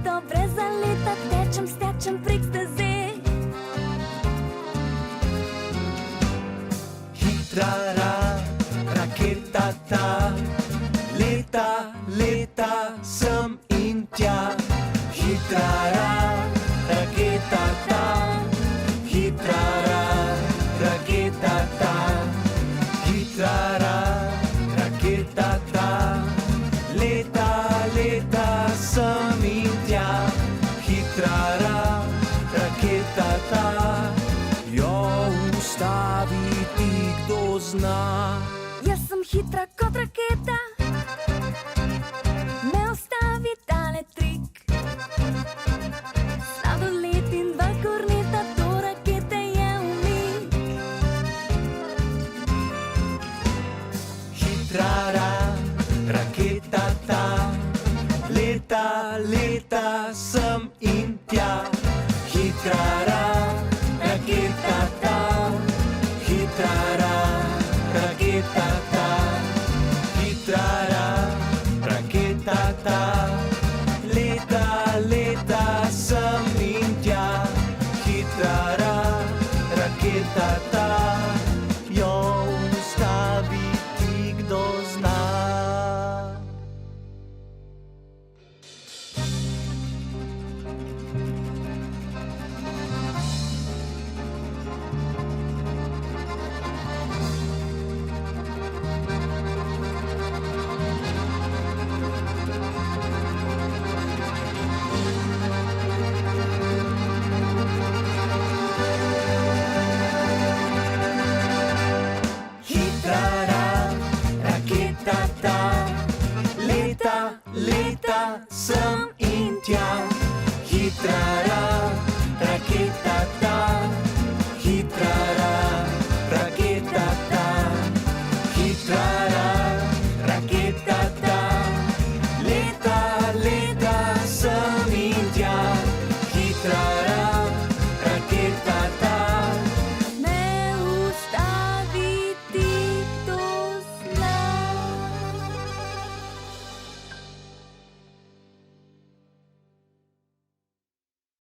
leto, brez zaleta, tečem, stečem prek steze. Hitra raketa ta, leta, leta sem in tja. Hitra raketa ta, hitra raketa ta, hitra raketa ta, leta, leta sem in tja. Hitra raketa ta, jo ustaviti kdo zna. Jaz sem hitra kot raketa, me ustavi tale trik. Sladoled in 2 korneta, do rakete je umik. Hitra raketa ta, leta, leta sem in tja. Hitra raketa ta, hitra raketa ta, hitra raketa ta, leta, leta sem in tja. Hitra raketa ta, jo ustaviti kdo zna. Hitra raketa ta, leta, leta sem